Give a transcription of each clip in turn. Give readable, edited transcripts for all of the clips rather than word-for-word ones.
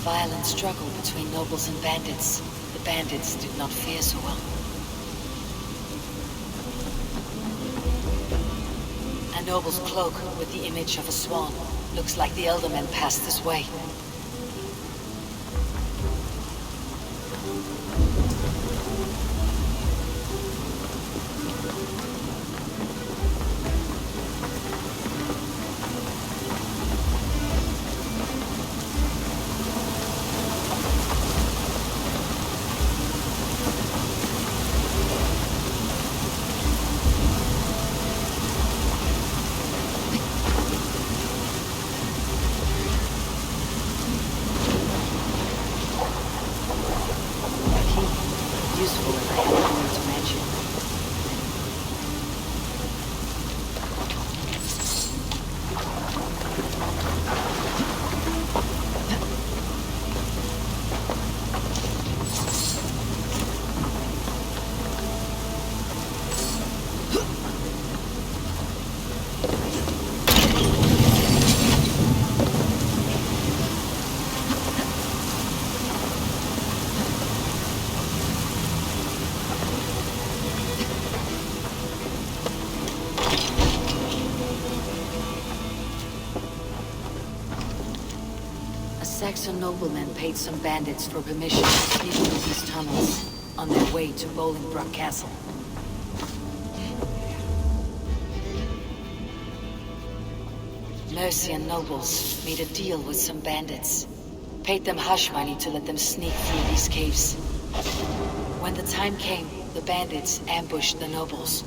violent struggle between nobles and bandits. The bandits did not fare so well. A noble's cloak with the image of a swan. Looks like the Eldermen passed this way. Useful if I have the words to mention. Saxon noblemen paid some bandits for permission to sneak through these tunnels on their way to Bolingbroke Castle. Mercian nobles made a deal with some bandits. Paid them hush money to let them sneak through these caves. When the time came, the bandits ambushed the nobles.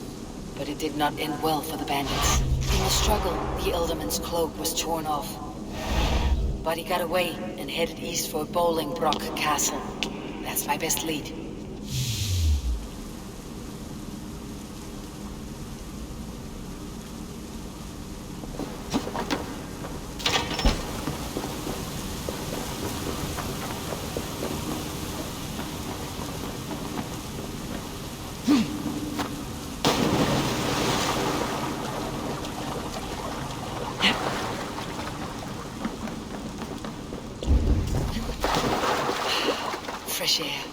But it did not end well for the bandits. In the struggle, the Elderman's cloak was torn off. But he got away and headed east for Bolingbroke Castle. That's my best lead. Fresh air.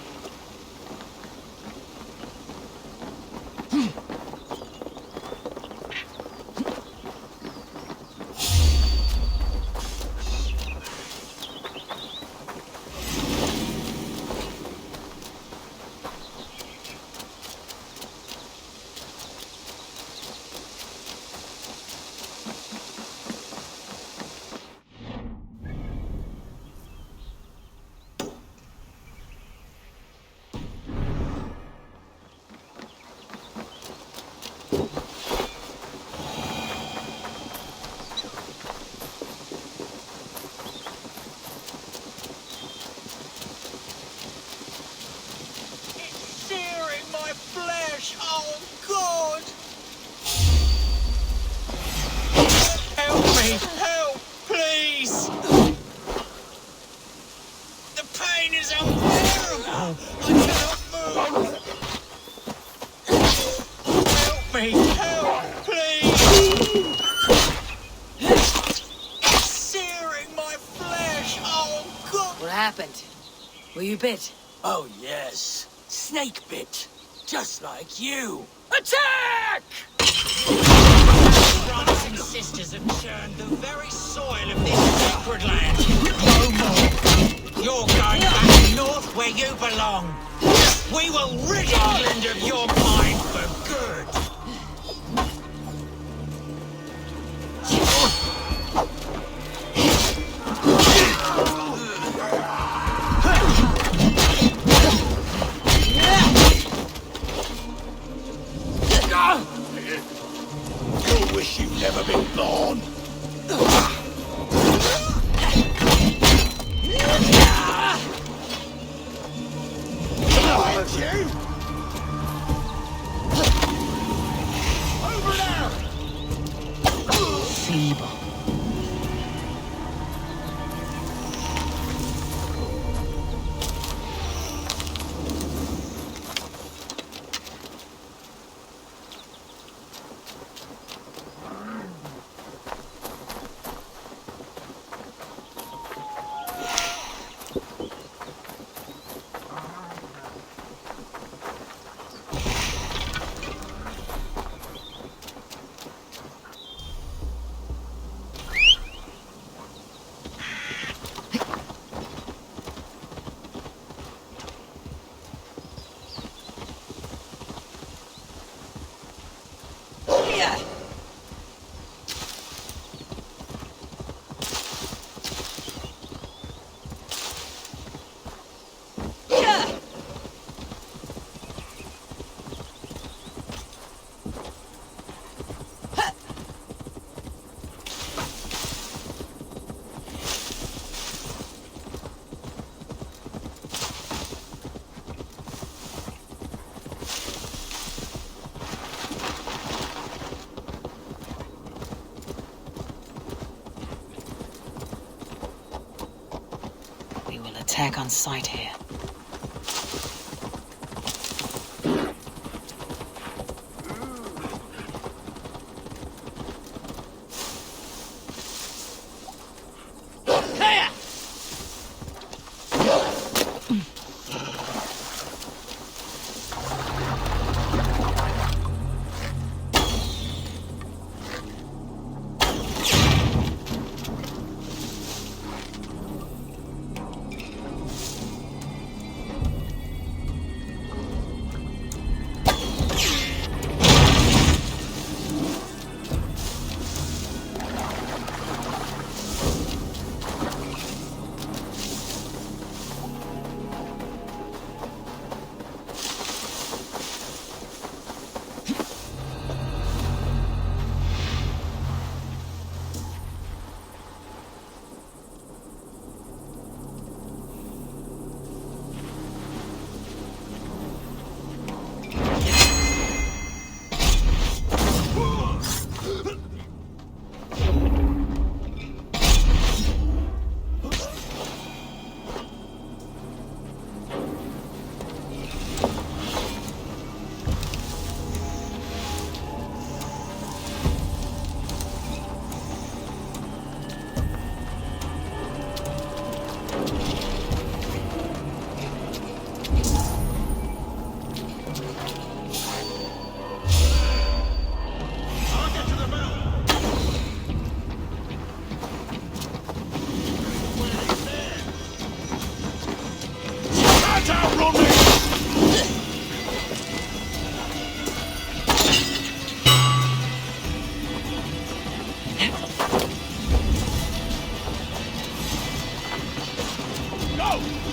Oh, God! Help me! Help! Please! The pain is unbearable! I cannot move! Help me! Help! Please! It's searing my flesh! Oh, God! What happened? Were you bit? Oh, yes. Snake bit. Just like you. Attack! Brothers and sisters have churned the very soil of this sacred land. No more. You're going back north where you belong. We will rid England of your mind for good. You'll wish you'd never been born. Behind you! Over now! Feeble. We will attack on sight here.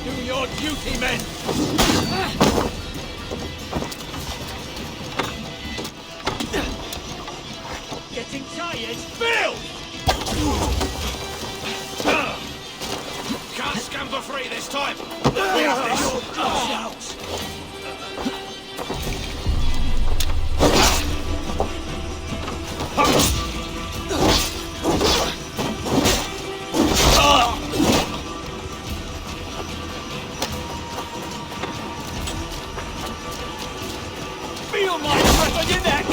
Do your duty, men! Getting tired? Bill! Can't scamper free this time! We have this! Out! Feel my breath on your neck!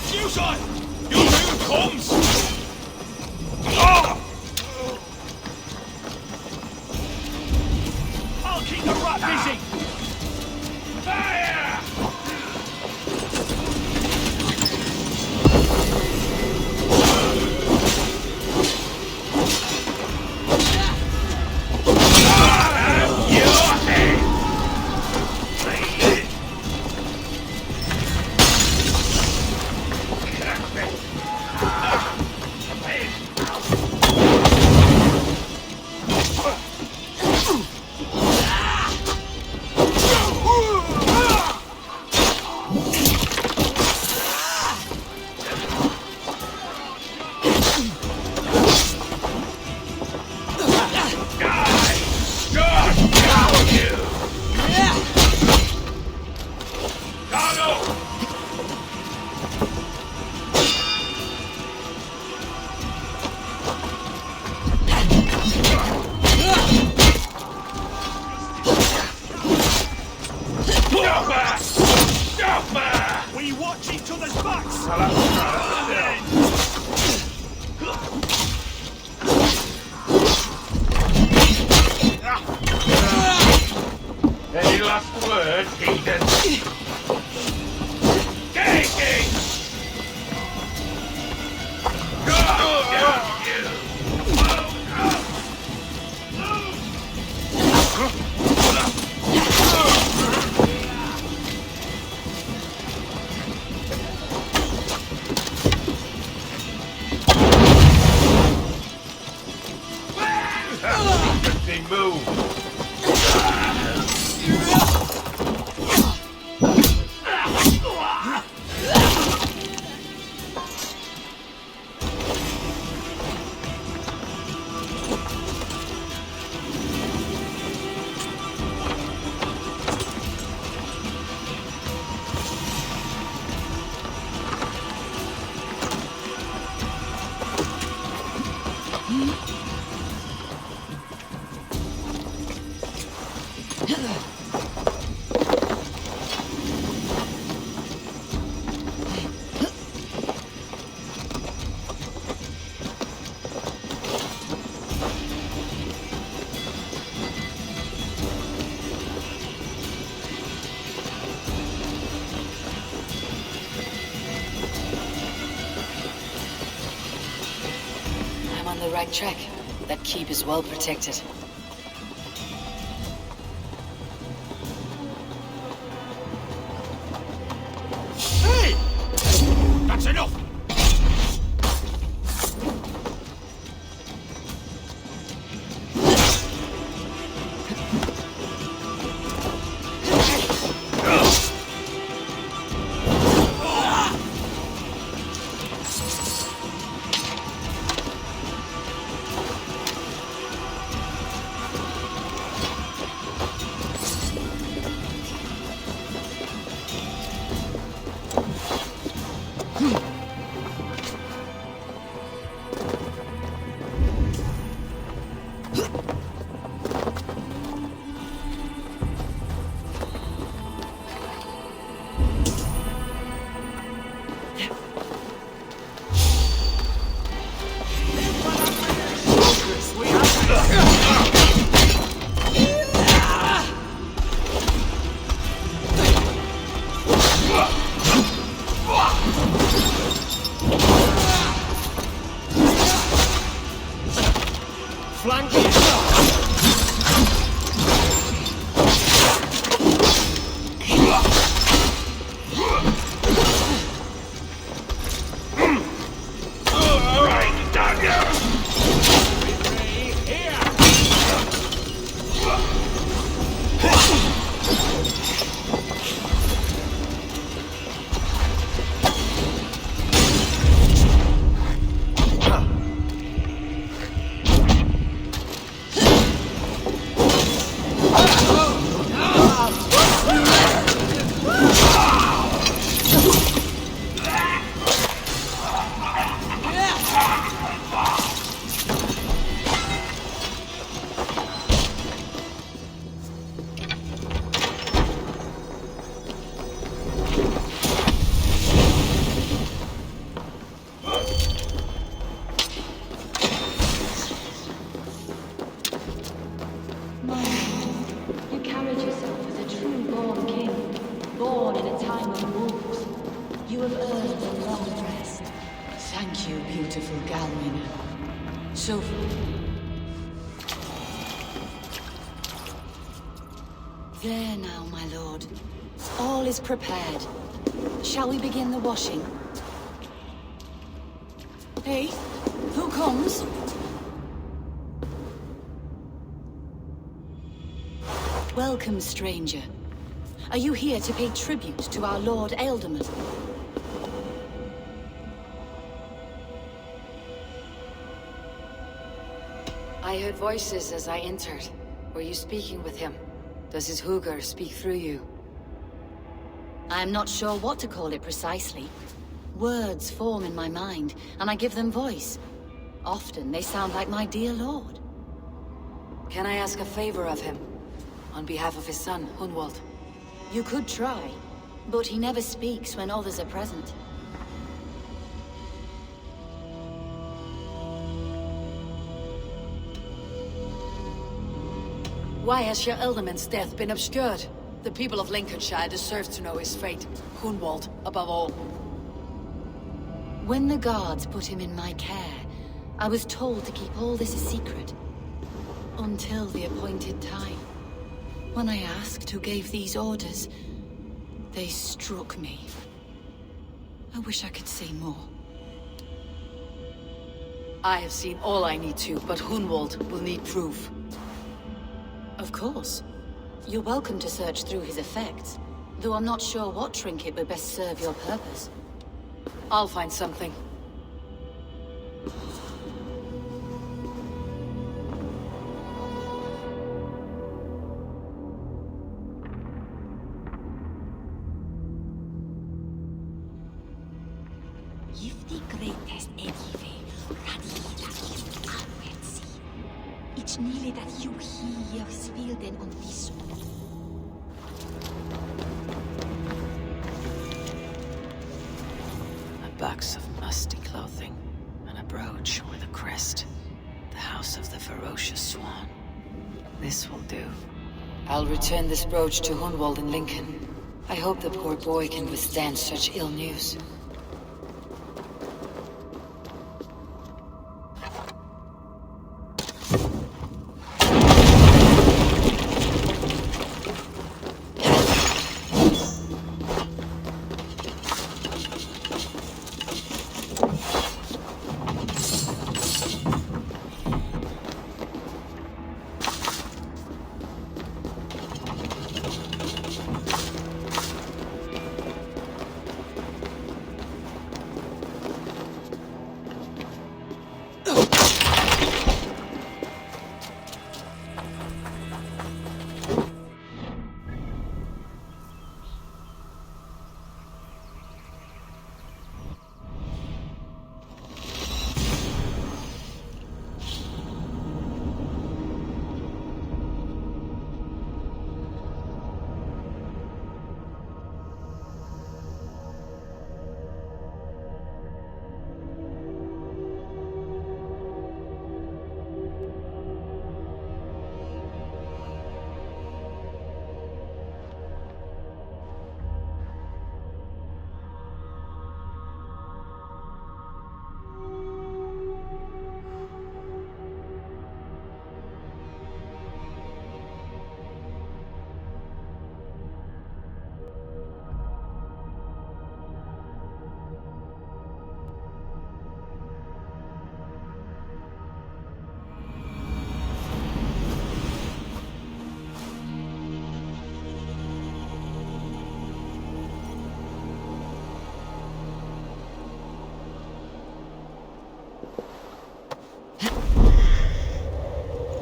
Suicide! You new comes! I'll keep the rat busy! Fire! We watch each other's backs! Any last word, heathen? Gaging! Go! Interesting move. I'm on the right track. That keep is well protected. Hey! That's enough! Flank it! Right, dagger! You carried yourself as a true-born king, born in a time of wolves. You have earned a long rest. Thank you, beautiful Galwin. Sophie. There now, my lord. All is prepared. Shall we begin the washing? Hey, who comes? Welcome, stranger. Are you here to pay tribute to our Lord Ealdorman? I heard voices as I entered. Were you speaking with him? Does his hooger speak through you? I'm not sure what to call it precisely. Words form in my mind, and I give them voice. Often they sound like my dear lord. Can I ask a favor of him? On behalf of his son, Hunwald? You could try, but he never speaks when others are present. Why has your Ealdorman's death been obscured? The people of Lincolnshire deserve to know his fate. Hunwald, above all. When the guards put him in my care, I was told to keep all this a secret. Until the appointed time. When I asked who gave these orders, they struck me. I wish I could say more. I have seen all I need to, but Hunwald will need proof. Of course. You're welcome to search through his effects, though I'm not sure what trinket would best serve your purpose. I'll find something. Giftig greatest egive, radila gift alvetsi. Ich nile that you hier spilden on this. A box of musty clothing, and a brooch with a crest. The house of the ferocious swan. This will do. I'll return this brooch to Hunwald in Lincoln. I hope the poor boy can withstand such ill news.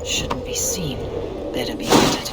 Shouldn't be seen. Better be hunted.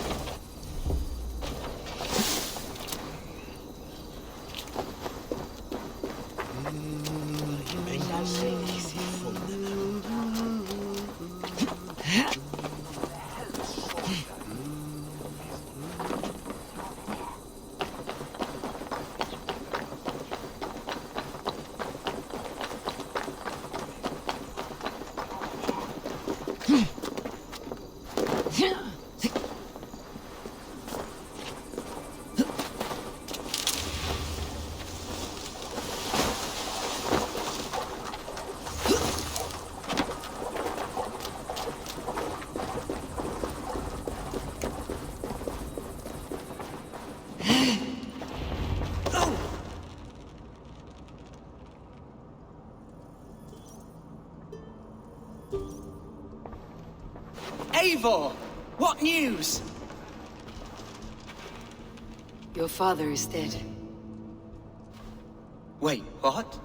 Eivor! What news? Your father is dead. Wait, what?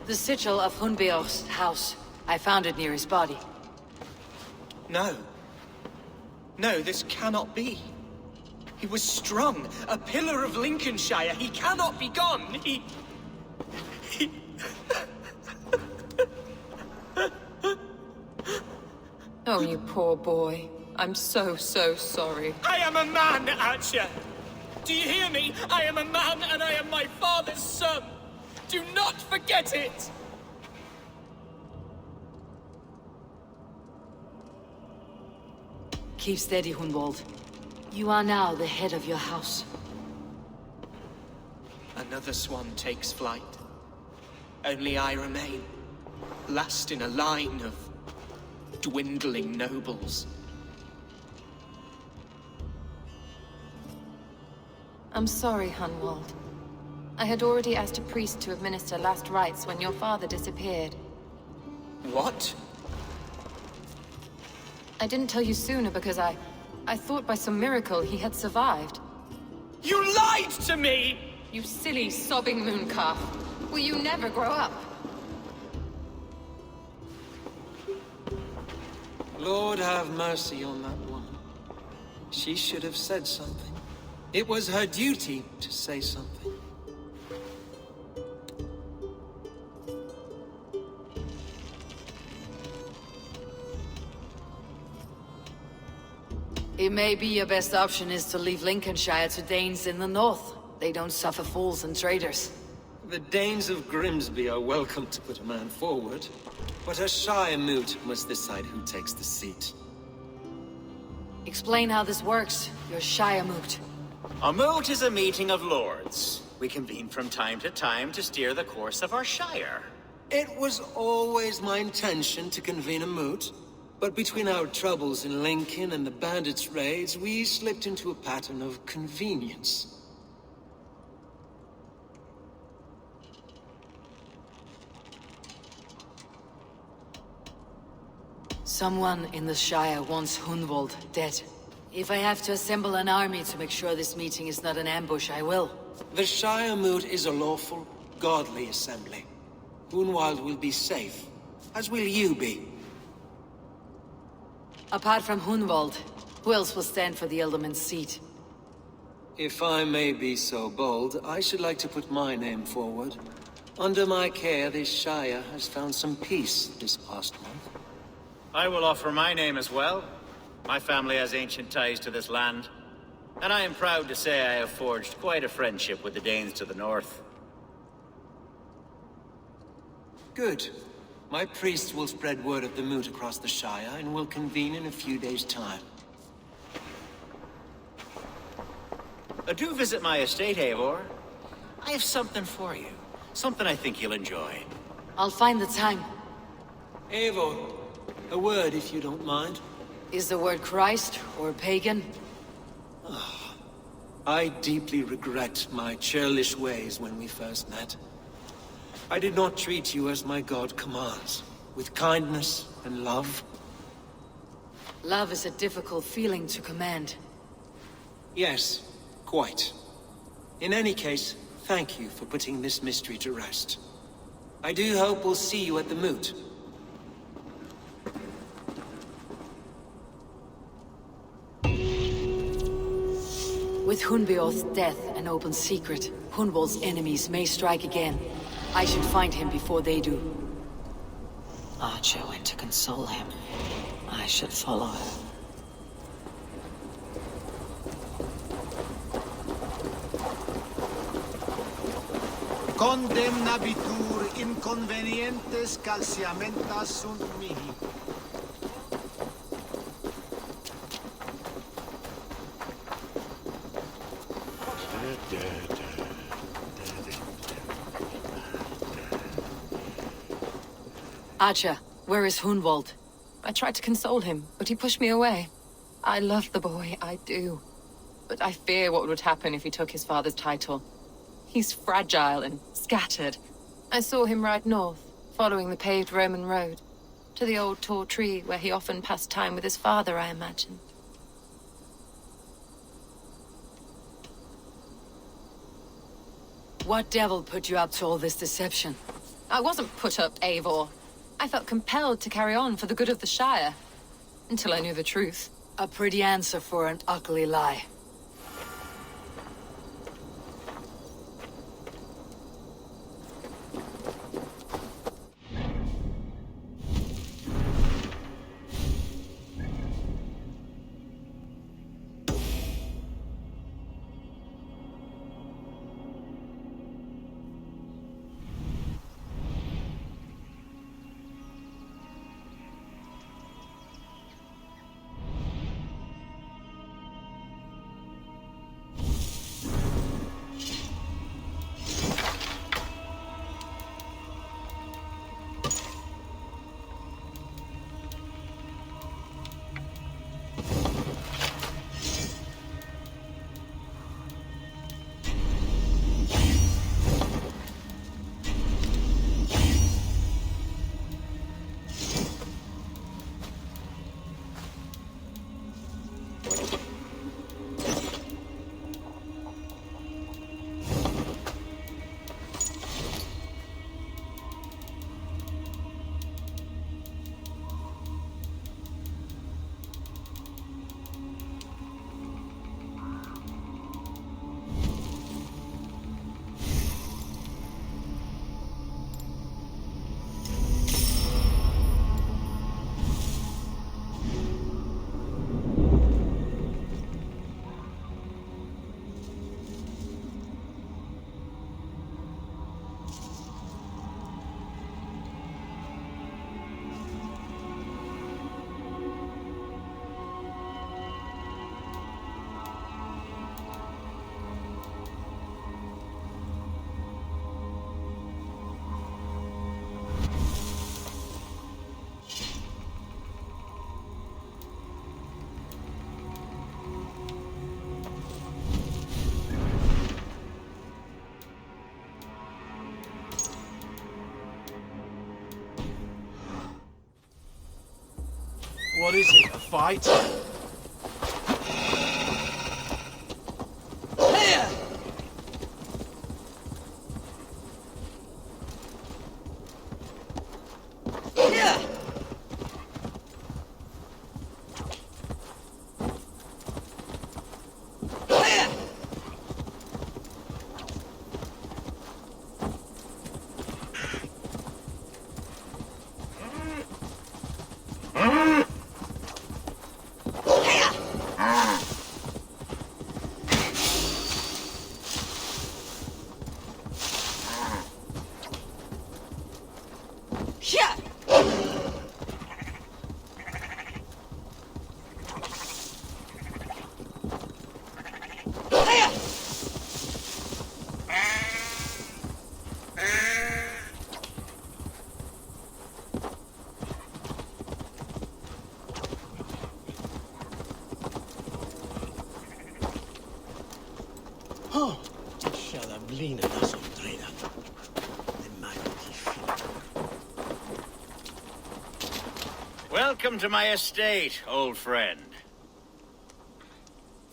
The sigil of Hunbeor's house. I found it near his body. No. No, this cannot be. He was strong, a pillar of Lincolnshire. He cannot be gone. He... Oh, you poor boy. I'm so sorry. I am a man, Archer! Do you hear me? I am a man and I am my father's son! Do not forget it! Keep steady, Hunwald. You are now the head of your house. Another swan takes flight. Only I remain, last in a line of dwindling nobles. I'm sorry, Hunwald. I had already asked a priest to administer last rites when your father disappeared. What? I didn't tell you sooner because I thought by some miracle he had survived. You lied to me! You silly, sobbing mooncalf. Will you never grow up? Lord have mercy on that woman. She should have said something. It was her duty to say something. It may be your best option is to leave Lincolnshire to Danes in the north. They don't suffer fools and traitors. The Danes of Grimsby are welcome to put a man forward, but a Shire moot must decide who takes the seat. Explain how this works, your Shire moot. A moot is a meeting of lords. We convene from time to time to steer the course of our shire. It was always my intention to convene a moot, but between our troubles in Lincoln and the bandits' raids, we slipped into a pattern of convenience. Someone in the Shire wants Hunwald dead. If I have to assemble an army to make sure this meeting is not an ambush, I will. The Shire moot is a lawful, godly assembly. Hunwald will be safe, as will you be. Apart from Hunwald, who else will stand for the Ealdorman's seat? If I may be so bold, I should like to put my name forward. Under my care, this Shire has found some peace this past month. I will offer my name as well. My family has ancient ties to this land, and I am proud to say I have forged quite a friendship with the Danes to the north. Good. My priests will spread word of the moot across the Shire, and will convene in a few days' time. Do visit my estate, Eivor. I have something for you. Something I think you'll enjoy. I'll find the time. Eivor, a word if you don't mind. Is the word Christ or pagan? I deeply regret my churlish ways when we first met. I did not treat you as my god commands, with kindness and love. Love is a difficult feeling to command. Yes, quite. In any case, thank you for putting this mystery to rest. I do hope we'll see you at the moot. With Hunbeorth's death an open secret, Hunwald's enemies may strike again. I should find him before they do. Archer went to console him. I should follow her. Condemnabitur inconvenientes calciamentas sunt mihi. Archer, where is Hunwald? I tried to console him, but he pushed me away. I love the boy, I do. But I fear what would happen if he took his father's title. He's fragile and scattered. I saw him ride north, following the paved Roman road. To the old tall tree where he often passed time with his father, I imagine. What devil put you up to all this deception? I wasn't put up, Eivor. I felt compelled to carry on for the good of the Shire. Until I knew the truth. A pretty answer for an ugly lie. is it, a fight? Welcome to my estate, old friend.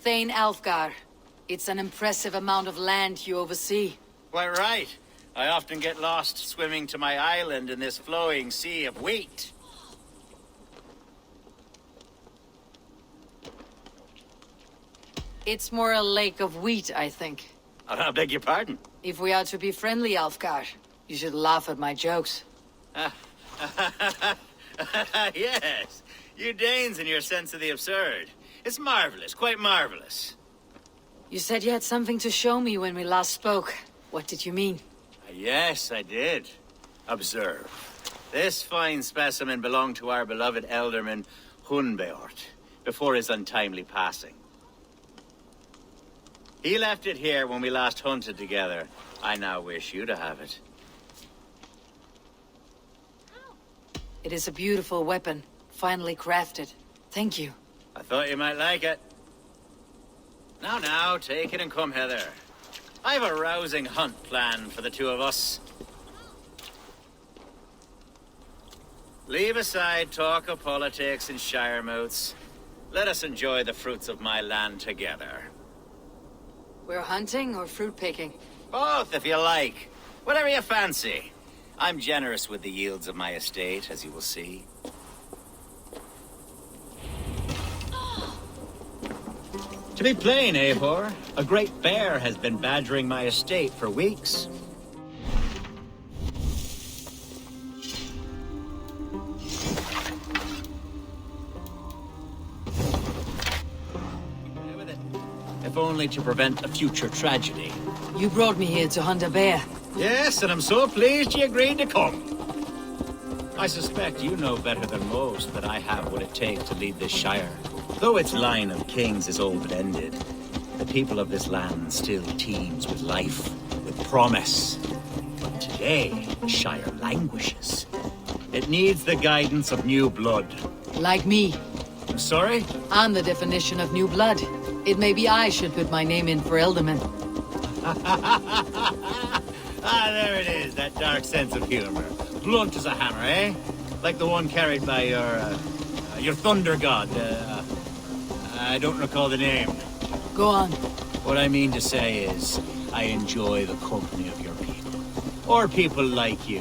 Thane Alfgar. It's an impressive amount of land you oversee. Quite right. I often get lost swimming to my island in this flowing sea of wheat. It's more a lake of wheat, I think. I beg your pardon? If we are to be friendly, Alfgar, you should laugh at my jokes. Yes, you Danes and your sense of the absurd. It's marvelous, quite marvelous. You said you had something to show me when we last spoke. What did you mean? Yes, I did. Observe. This fine specimen belonged to our beloved elderman, Hunbeort, before his untimely passing. He left it here when we last hunted together. I now wish you to have it. It is a beautiful weapon, finely crafted. Thank you. I thought you might like it. Now, take it and come hither. I have a rousing hunt planned for the two of us. Leave aside talk of politics and shire moats. Let us enjoy the fruits of my land together. We're hunting or fruit picking? Both, if you like. Whatever you fancy. I'm generous with the yields of my estate, as you will see. To be plain, Eivor, a great bear has been badgering my estate for weeks. If only to prevent a future tragedy. You brought me here to hunt a bear. Yes, and I'm so pleased you agreed to come. I suspect you know better than most that I have what it takes to lead this shire. Though its line of kings is old and ended, the people of this land still teems with life, with promise. But today, the shire languishes. It needs the guidance of new blood. Like me. I'm sorry? I'm the definition of new blood. It may be I should put my name in for Elderman. Ah, there it is, that dark sense of humor. Blunt as a hammer, eh? Like the one carried by your thunder god. I don't recall the name. Go on. What I mean to say is, I enjoy the company of your people. Or people like you.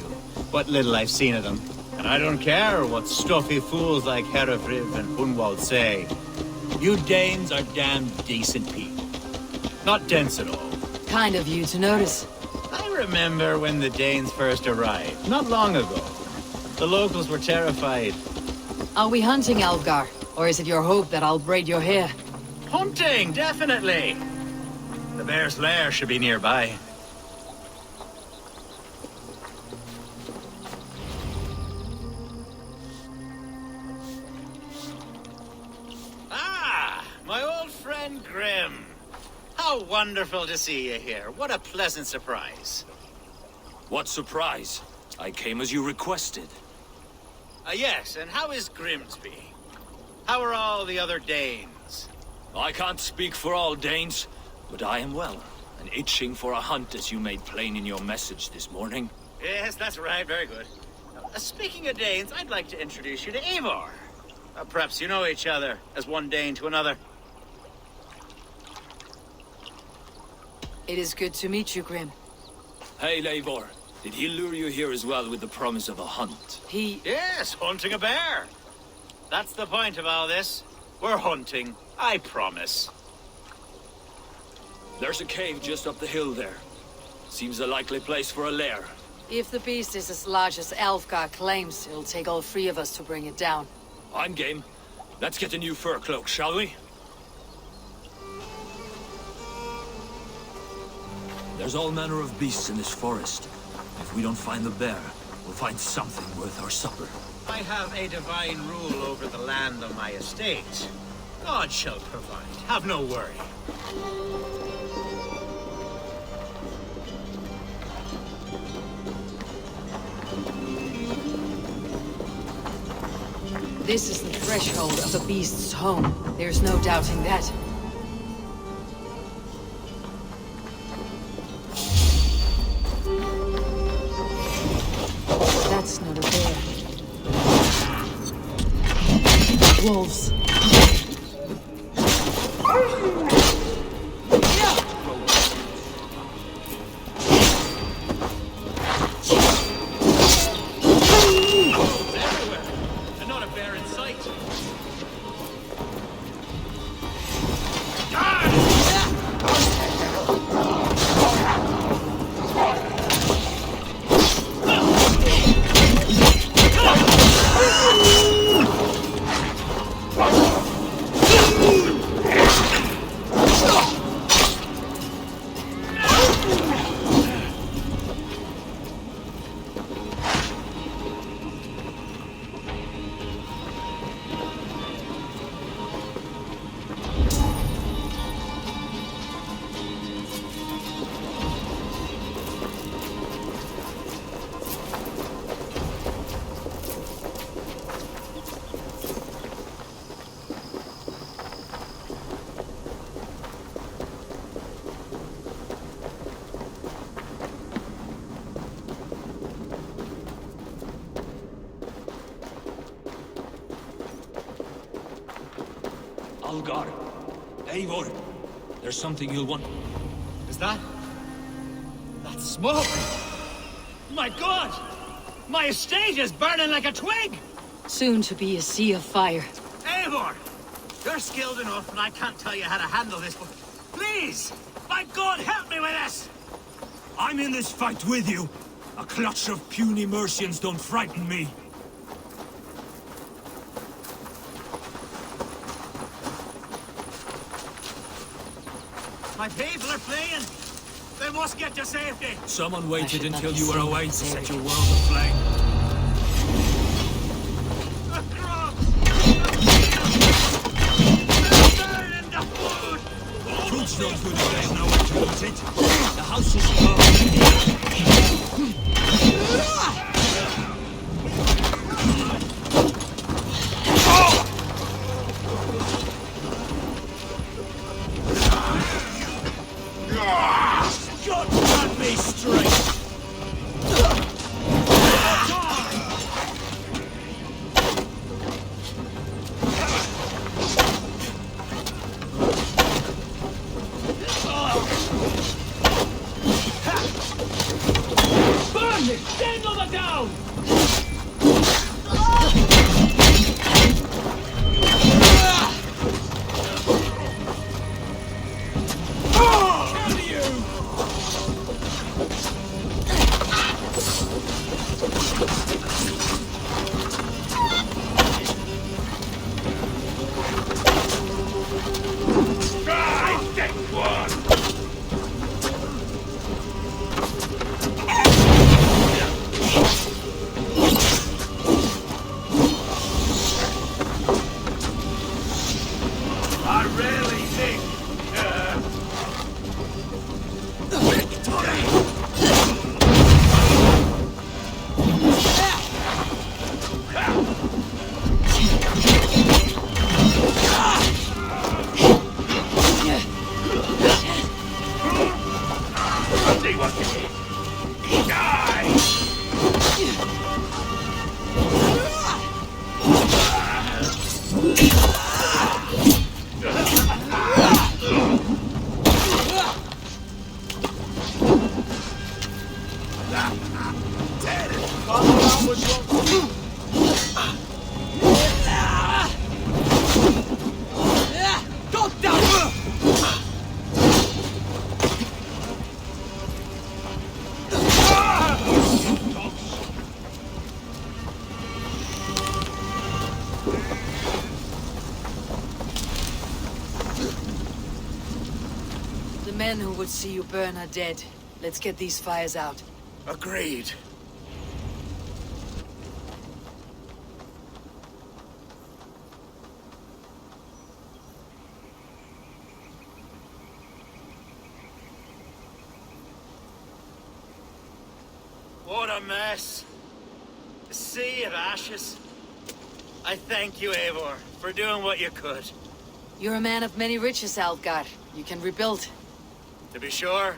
What little I've seen of them. And I don't care what stuffy fools like Herefriv and Hunwald say. You Danes are damn decent people. Not dense at all. Kind of you to notice. I remember when the Danes first arrived, not long ago. The locals were terrified. Are we hunting, Alfgar? Or is it your hope that I'll braid your hair? Hunting, definitely! The bear's lair should be nearby. Ah, my old friend Grim. How wonderful to see you here. What a pleasant surprise. What surprise? I came as you requested. Yes, and how is Grimsby? How are all the other Danes? I can't speak for all Danes, but I am well, and itching for a hunt as you made plain in your message this morning. Yes, that's right. Very good. Speaking of Danes, I'd like to introduce you to Eivor. Perhaps you know each other, as one Dane to another. It is good to meet you, Grim. Hey, Eivor. Did he lure you here as well with the promise of a hunt? Yes, hunting a bear. That's the point of all this. We're hunting, I promise. There's a cave just up the hill there. Seems a likely place for a lair. If the beast is as large as Elfgar claims, it'll take all three of us to bring it down. I'm game. Let's get a new fur cloak, shall we? There's all manner of beasts in this forest. If we don't find the bear, we'll find something worth our supper. I have a divine rule over the land on my estate. God shall provide. Have no worry. This is the threshold of a beast's home. There's no doubting that. That's not a bear. Wolves. Algar. Eivor. There's something you'll want. Is that smoke? My God! My estate is burning like a twig! Soon to be a sea of fire. Eivor! You're skilled enough, and I can't tell you how to handle this, but please! By God, help me with this! I'm in this fight with you. A clutch of puny Mercians don't frighten me. My people are fleeing! They must get to safety! Someone waited until you were away to set your world aflame. Food's not good if there's nowhere to eat it. The house is God, cut me straight! men who would see you burn are dead. Let's get these fires out. Agreed. What a mess. A sea of ashes. I thank you, Eivor, for doing what you could. You're a man of many riches, Alfgar. You can rebuild. To be sure.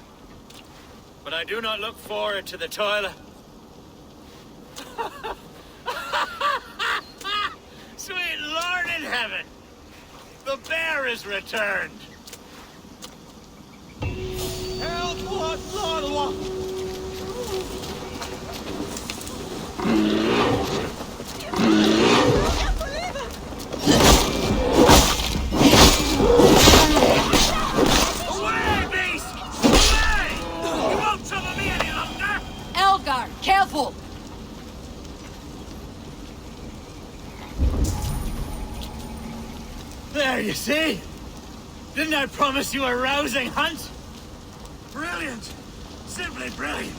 But I do not look forward to the toilet. Sweet Lord in heaven! The bear is returned! Help! What? Away, beast! Away! You won't trouble me any longer! Alfgar, careful! There, you see? Didn't I promise you a rousing hunt? Brilliant! Simply brilliant!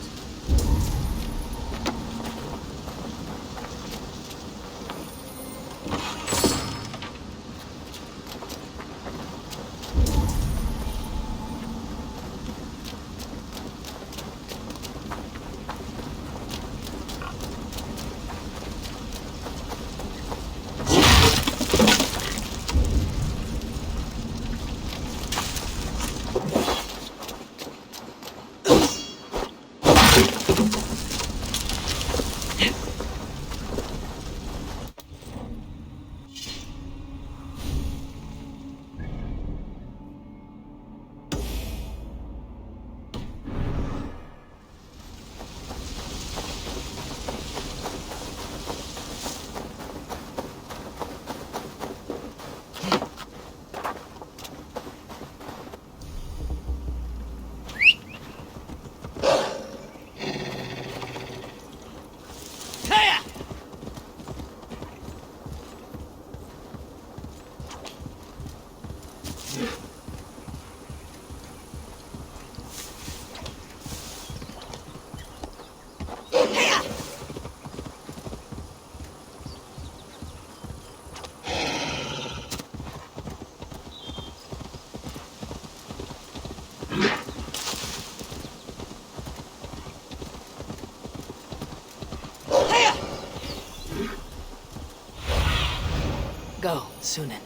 Go, Sunan.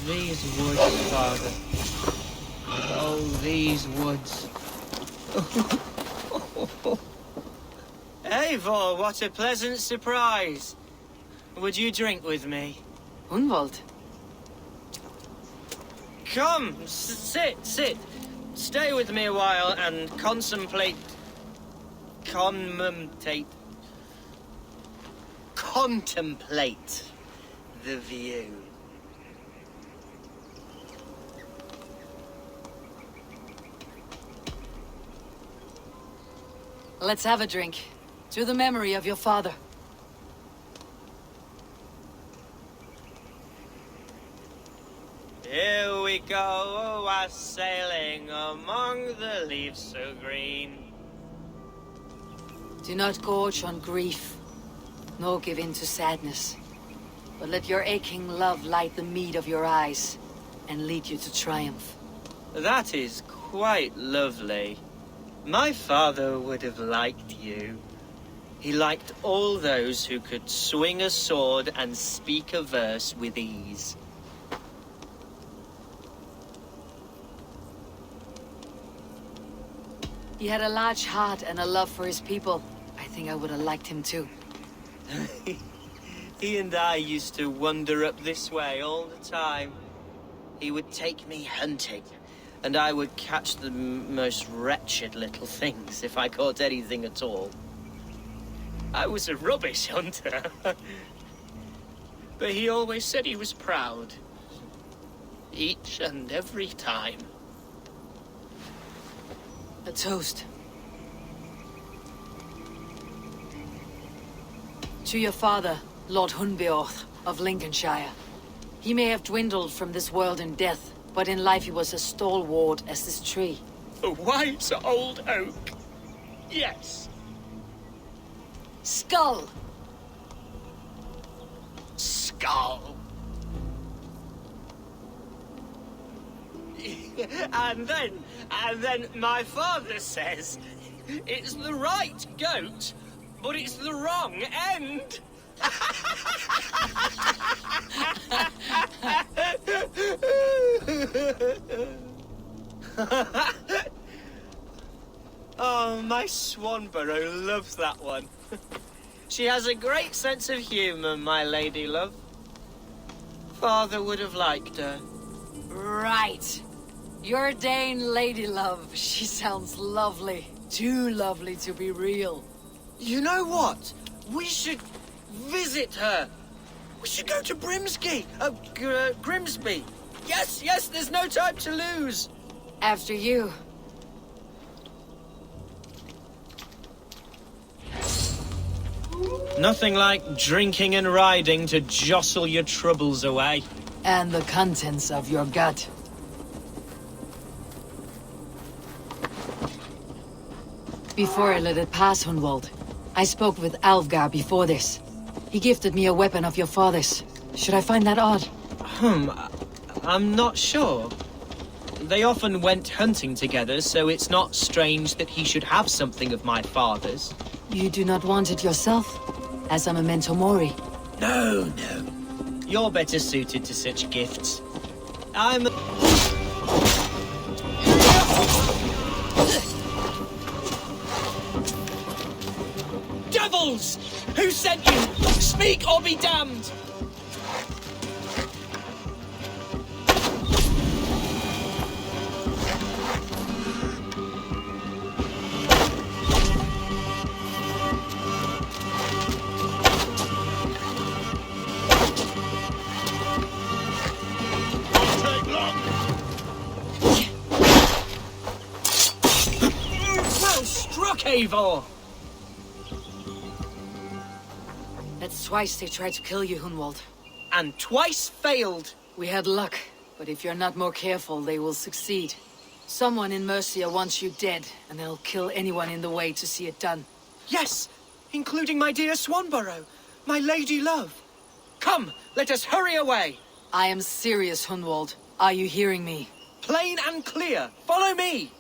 These woods, Father. Oh, these woods. Eivor, what a pleasant surprise. Would you drink with me? Unwald. Come, sit. Stay with me a while and contemplate the view. Let's have a drink. To the memory of your father. Here we go, sailing among the leaves so green. Do not gorge on grief, nor give in to sadness. But let your aching love light the mead of your eyes, and lead you to triumph. That is quite lovely. My father would have liked you. He liked all those who could swing a sword and speak a verse with ease. He had a large heart and a love for his people. I think I would have liked him too. He and I used to wander up this way all the time. He would take me hunting, and I would catch the most wretched little things if I caught anything at all. I was a rubbish hunter. But he always said he was proud. Each and every time. A toast. To your father, Lord Hunbeorth of Lincolnshire. He may have dwindled from this world in death, but in life he was as stalwart as this tree. A white old oak. Yes. Skull! Skull. And then my father says it's the right goat, but it's the wrong end. Oh, my Swanborough loves that one. She has a great sense of humour, my lady love. Father would have liked her. Right. Your Dane lady love. She sounds lovely. Too lovely to be real. You know what? We should visit her. We should go to Grimsby. Yes, there's no time to lose. After you. Nothing like drinking and riding to jostle your troubles away. And the contents of your gut. Before I let it pass, Hunwald, I spoke with Alfgar before this. He gifted me a weapon of your father's. Should I find that odd? I'm not sure. They often went hunting together, so it's not strange that he should have something of my father's. You do not want it yourself? As a memento mori? No. You're better suited to such gifts. Devils! Who sent you? Speak or be damned! Well struck, Eivor! That's twice they tried to kill you, Hunwald. And twice failed. We had luck, but if you're not more careful, they will succeed. Someone in Mercia wants you dead, and they'll kill anyone in the way to see it done. Yes, including my dear Swanborough, my lady love. Come, let us hurry away. I am serious, Hunwald. Are you hearing me? Plain and clear. Follow me.